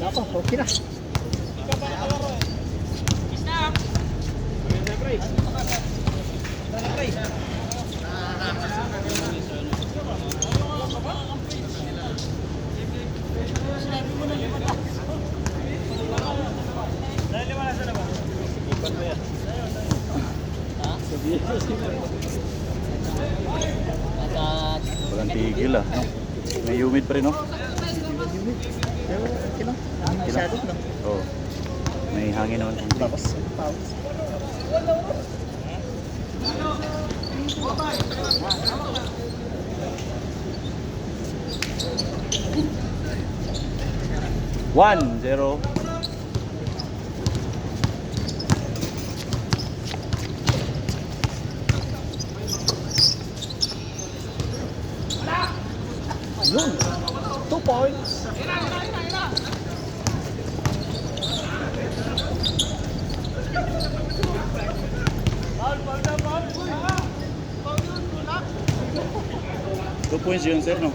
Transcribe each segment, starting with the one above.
Ako, okay na. Walang tigil ah. No? May humid pa rin, no? Pero okay lang. Masyado lang. Oo. May hangin naman. Bawas. Bawas. One, zero. Yun. 2 points. Two points yun, sir, no?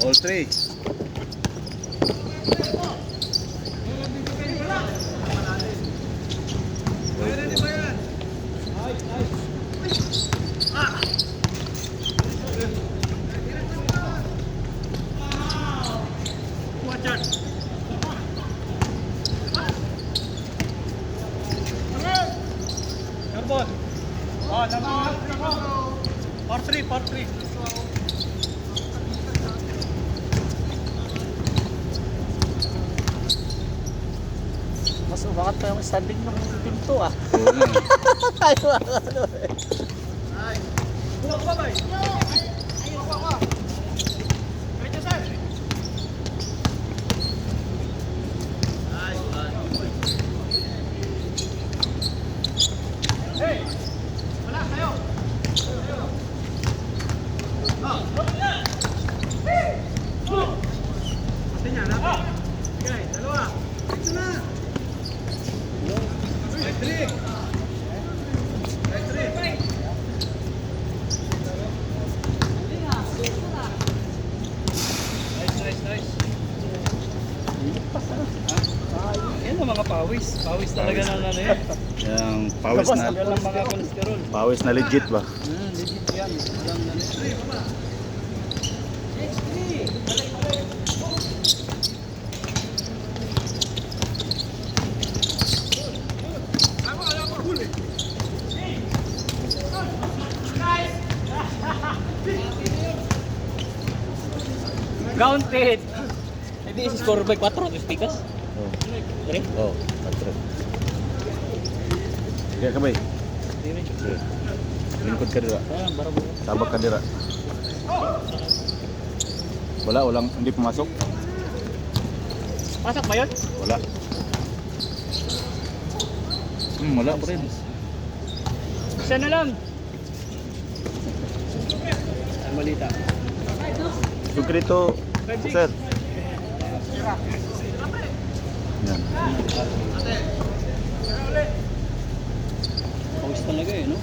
All three. Carbon. Oh, naman. Par 3, par 3. Mas umangat pa yung standing ng pinto ah. Oo nga. Tayo ano eh. Ay. Buka ba bay? Ayun ko. Medyo sir. Ay. Hey. Wala kayo. Ah, wala. Hey. Ate niya na. Okay, dalawa. Ito na. Patrick! Patrick! Nice. Yan ang mga pawis. Pawis talaga ng ano yan. Yung pawis na, Yan ang mga kolesterol. pawis na legit ba? Legit yan. Alam na nila. Counted! Hindi isi score by 4, ito pikas. Oo. Dere? Oo, patro. Kaya ka ba eh? Sige. Lingkod ka dira. Barabara. Tabak ka dira. Walang, hindi pumasok. Pasok ba yun? Wala. Wala pa rin. Isa na lang. Ang malita. Sukrito, sir. Yan. Pawis talaga eh, no?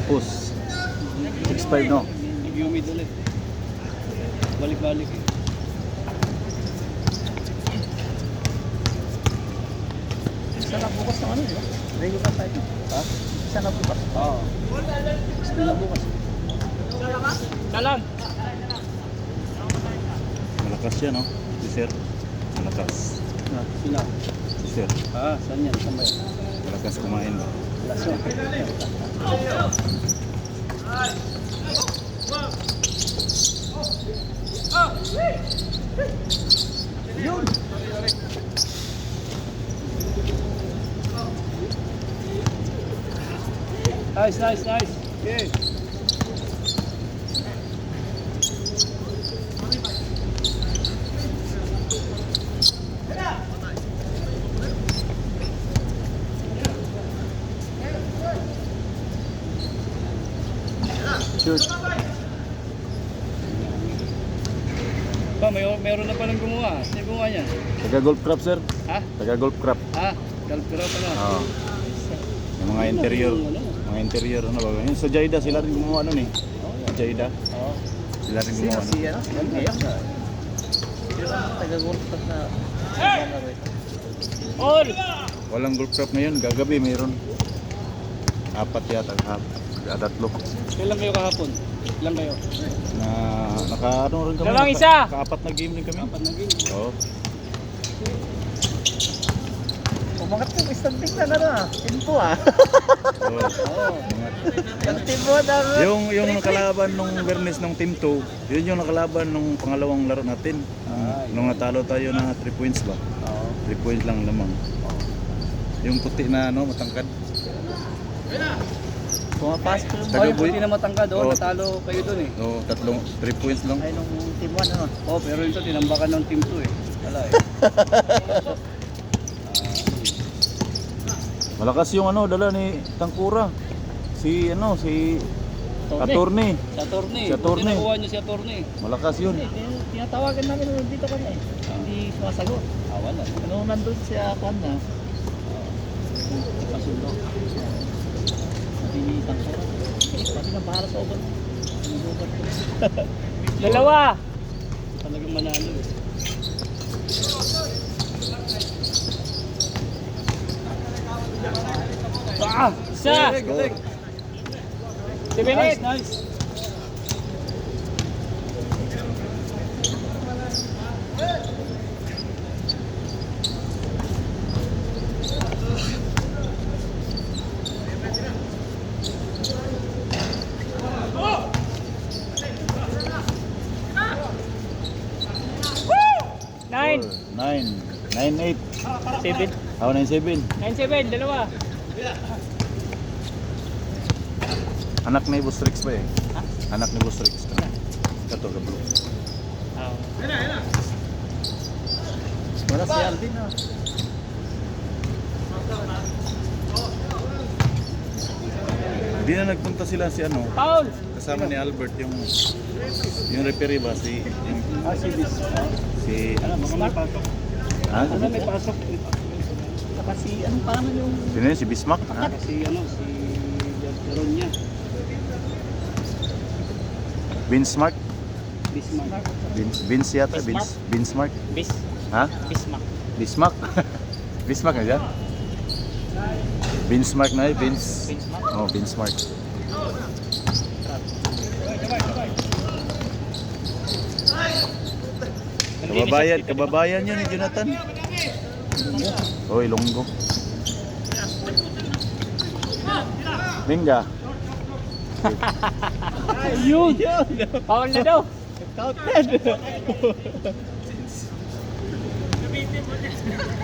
Push. 6'5", no? Humid ulit. Balik-balik eh. Isa na bukas ng ano, di ba? Regular tayo. Ha? Isa na bukas. Oo. Isa na bukas. Dalang. Malakas yan, no? Si Sir. Malakas. Sino? Si Sir. Saan yan? Saan ba yan? Malakas kumain ba? Laso. Yun! Nice, nice, nice. Okay. Shoot. Ba, meron na palang gumawa. Sino gumawa niya? Taga golf crop, Sir. Ha? Taga golf crop. Galpira pala. Oo. Yung mga interior. Mga interior, ano ba? Yung sa Jaida, sila rin gumawa nun eh. Jaida. Oo. Sila rin Sino gumawa si nun. ano? Si Algayak na. Sino ang taga-golf club na naglalaro ito? All! Walang golf crop ngayon. Gagabi mayroon. 4 yata. 3. Ilan kayo kahapon? Ilan kayo? Na naka ano rin kami. Dalawang isa! Ka-4 na game din kami. Apat na game. Oo. Umangat yung standing na ano ah. Timpo ah. Oo. Yung timpo na. Yung nakalaban nung Bernes nung Team 2, yun yung nakalaban nung pangalawang laro natin. Nung natalo tayo na 3 points ba? Oo. 3 points lang lamang. Yung puti na ano, matangkad. Pumapasok yung Taga- Ay, buti na matangkad doon. Oo. Natalo kayo doon eh. Oo, 3 points lang. ay nung team 1 ano. Oh, pero ito tinambakan ng team 2 eh. Wala eh. Malakas yung ano, dala ni Tangkura. Si Attorney. Sa attorney. Si attorney. Buti nakuha niyo si attorney. Malakas yun. Tinatawagan namin nung dito kami. Hindi sumasagot. Wala. Nung nandun siya na, kasundo. Sabi ni Tangkura, sabi na bahala sa uban. Dalawa! Talagang manalo eh. Isa! Galing. 7 minutes! Nice. Nine! 9-8. 7. 9-7. 9-7, dalawa. Anak ni Boss Rex ba eh? Anak ni Boss Rex. Ito, kablo. Wala si Alvin ah. Hindi na nagpunta sila si ano, Paul! kasama ni Albert yung referee ba si Si Bis. si Ano, baka may pasok. ha? Ano, may pasok. Saka si, anong pangalan yung Sino yun? Si Bismarck? Ha? Si Jaron niya. Binsmarck? Bismarck. Vince yata? Binsmarck? Bis. Ha? Bismarck. Bismarck? Bismarck na siya? Binsmarck na eh, Vince. Bismarck. Oh, Binsmarck. Kababayan yun ni Jonathan. Oh, Ilonggo. Minga. Yun! Paul na daw. counted?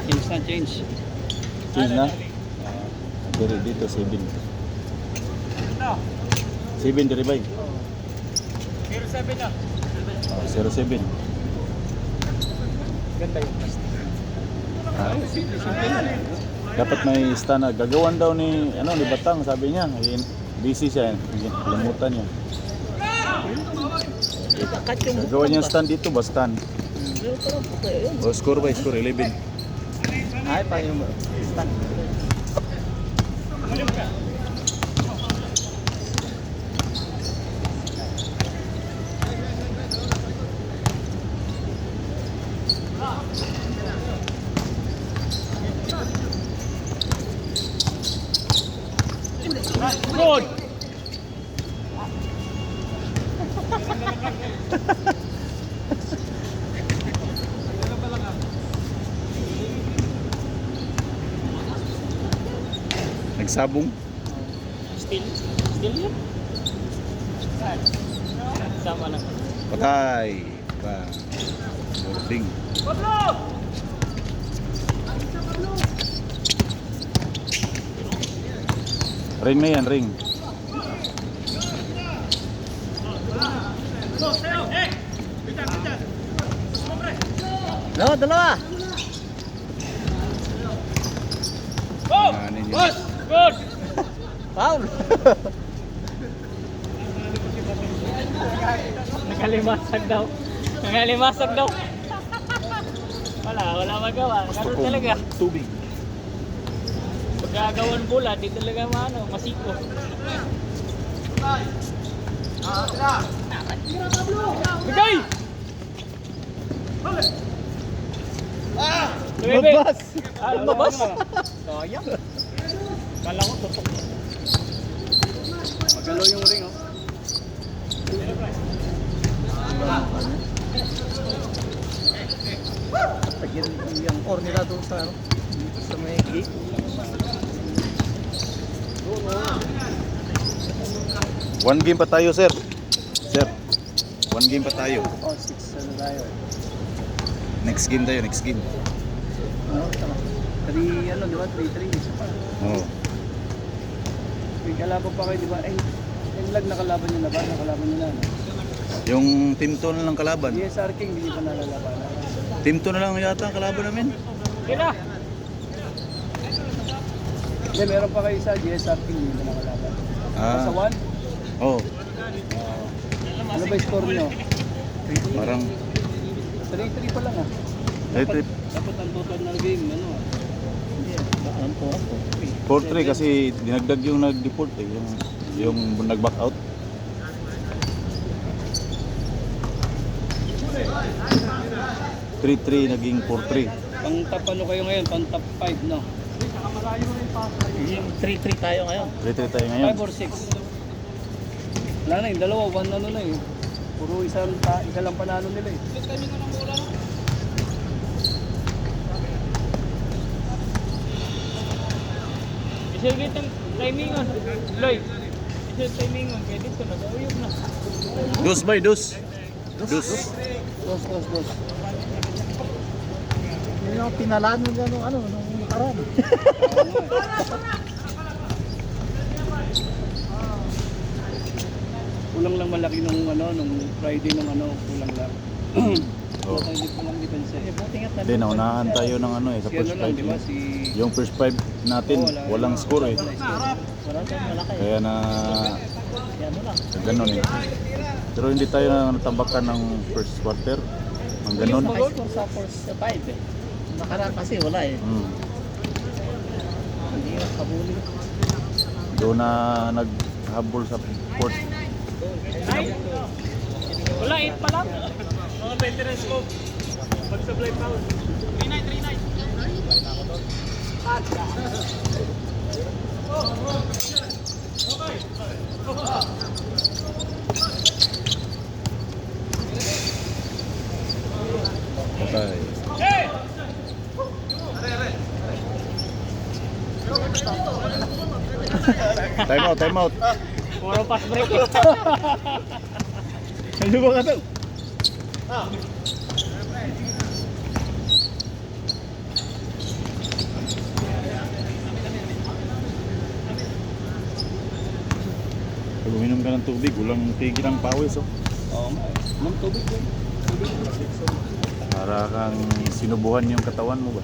Change na change. Change na? Diri dito, 7. 7 diri ba? 07 na. 07. Ganda yung plastic. Dapat may stand na. Gagawan daw ni Batang, sabi niya. Busy siya. Kalimutan niya. Itakat yung Gagawan niya stand dito ba? Stand. Pero parang puti yun. O, score ba? Score 11. Ay, pa yung stand. Nagsabong. Still yun. Sama lang. Patay. Pa. Boarding. Ring na yan, ring. Dalawa. Ano yun? Good! Foul. Nakalimasag daw. Wala magawa. Ganun talaga. Tubig. Pagkagawan bola, di talaga masiko. Bigay! Lumabas! Lumabas! Sayang. Kala ko tutok. Magalaw yung ring, oh. Tagyan yung core nila doon sa may gate. One game pa tayo, sir. Sir, one game pa tayo. Oh, 6 ano tayo. Next game tayo, next game. Ano, tama. 3, ano, di ba? 3-3, isa pa. Oo. May kalaban pa kayo, di ba? Eh, yung lag nakalaban nyo na ba? Nakalaban nyo na, ano? Yung team 2 na lang kalaban. DSR King, hindi pa nalalaban. Team 2 na lang yata ang kalaban namin. Kira! Hindi, meron pa kayo sa DSR King, hindi pa nakalaban. Ah. Sa 1? Oh, Ano ba yung score nyo? parang 3-3 pa lang, ah. Dapat Dapat ang total na game, ano, ah. 4-3 kasi dinagdag yung nag-deport eh, yung nag-back out. Three naging 4-3. Pang top ano kayo ngayon? Pang top 5, no? Yung 3-3 tayo ngayon. 3-3 tayo ngayon. 5 or 6? Wala na, yung dalawa, 1 ano na eh. Puro isa lang panalo nila eh. Isang kitang timingon. Loy. Isang timingon. Kaya dito nag-uyog na. Dos bay, dos. Dos. Dos. Yun yung pinalaan mo dyan nung nakaraan. Kulang lang malaki nung nung Friday nung kulang lang. Oh. Hindi ko lang depensa eh. Buti nga't Hindi, naunahan tayo ng sa Si first ano lang, five. di ba? Si... Yung first five natin, walang score eh. Wala siyang malaki. Kaya na Kaya lang. ganun eh. Pero hindi tayo na natambakan ng first quarter. Ang ganun. Naka-score sa first 5 eh. Nakaraan kasi wala eh. Hindi yung kabuli. Doon na naghabol sa fourth. Wala, 8 pa lang. Mga veteran scope. Pag-supply foul. 3-9. Okay. Time out. Puro pass break eh. Ano ba ka to? Pag uminom ka ng tubig, walang tigil ang pawis oh. Oo nga eh. Nang tubig din. Para kang sinubuhan yung katawan mo ba?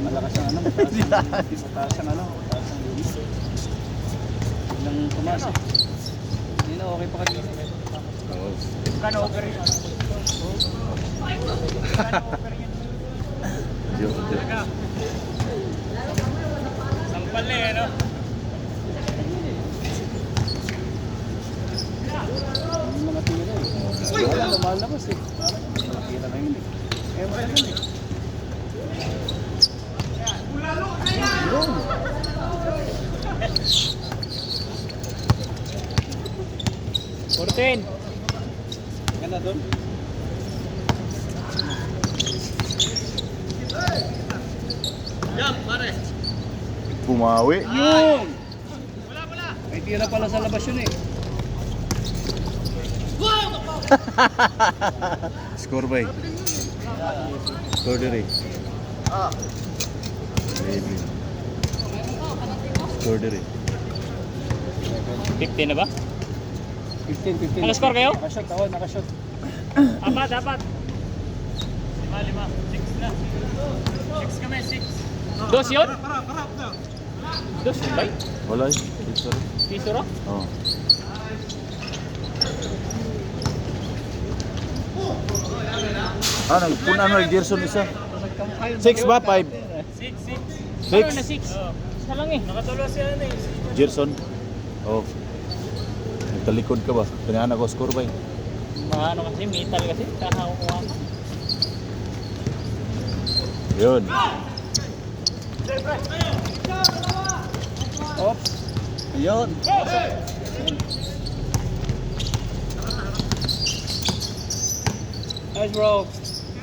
Malakas ang mataas ang linis. Nang tumas eh. Hindi na okay pa kanina. Oo. Kano over yun? Joke. Sampal na eh, no? Yung mga tira eh. Wala lumalabas eh. Nakita na yun eh. Eh, wala yun eh. 14. Ganda doon. Pumawi. Yun! May tira pala sa labas yun eh. Score by. Score dire. Maybe. Score dire. 15 na ba? 15. Naka-score kayo? Nakashot ako, nakashot. Apat. 5. 6 na. 6 kami, 6. Dos yun? Dos yun ba? Wala eh. Sorry. Piso ro? Oh. Nagpuna ano, Gerson isa. 6 ba? 5? 6. Six. Ano na 6? Isa lang eh. Nakatulo siya na eh. Gerson. Oh. Nagtalikod ka ba? Kanyaan ako score ba? Mga ano kasi, metal kasi. Kakakuha ka. Yun. Oops. Yun. Nice bro.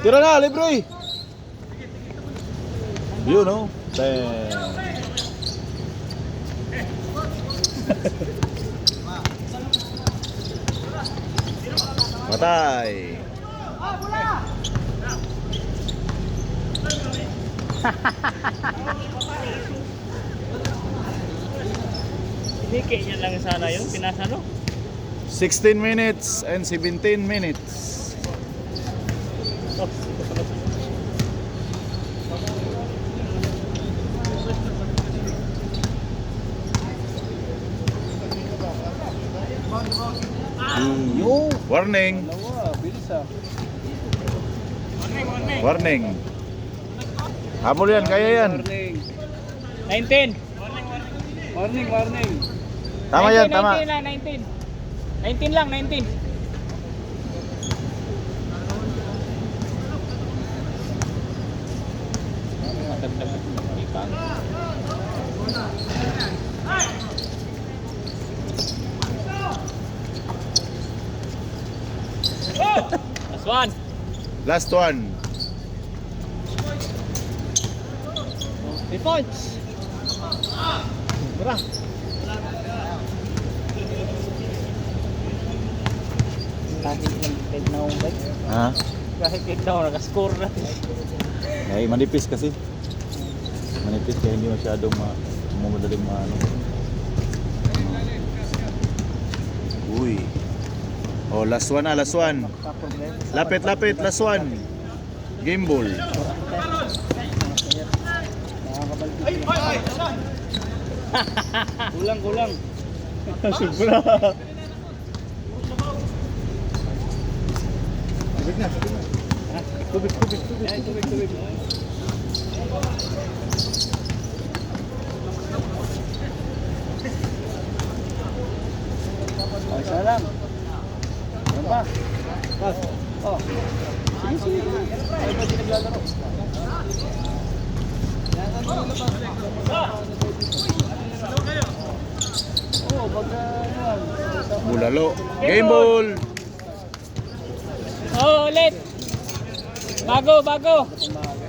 Tira na, libre! Yun oh. Bang. Patay. Hinike niya lang sana yun. Pinasalo. 16 minutes and 17 minutes. Oh, Yo. Warning. Dalawa, bilis ah. Warning. Habol yan, kaya yan. Warning. 19. Warning. Tama 19, yan, tama. 19 lang, 19. 19 lang, 19. Last one. Last one. 3 points. Tara. Kahit lang na ako, guys. Ha? Kahit na ako, nakascore na. Ay, manipis kasi. Manipis kaya hindi masyadong madaling maano. Uy. Oh, last one na, last one. Lapit, last one. Game ball. Kulang. Sobra. Tubig. Yan, tubig. Ay, isa lang. Ano pa? Pas. Oh. Sige. Ay, ba di naglalaro? Oh, baga yan. Bulalo. Game ball. Oh, ulit. Bago. Mahal.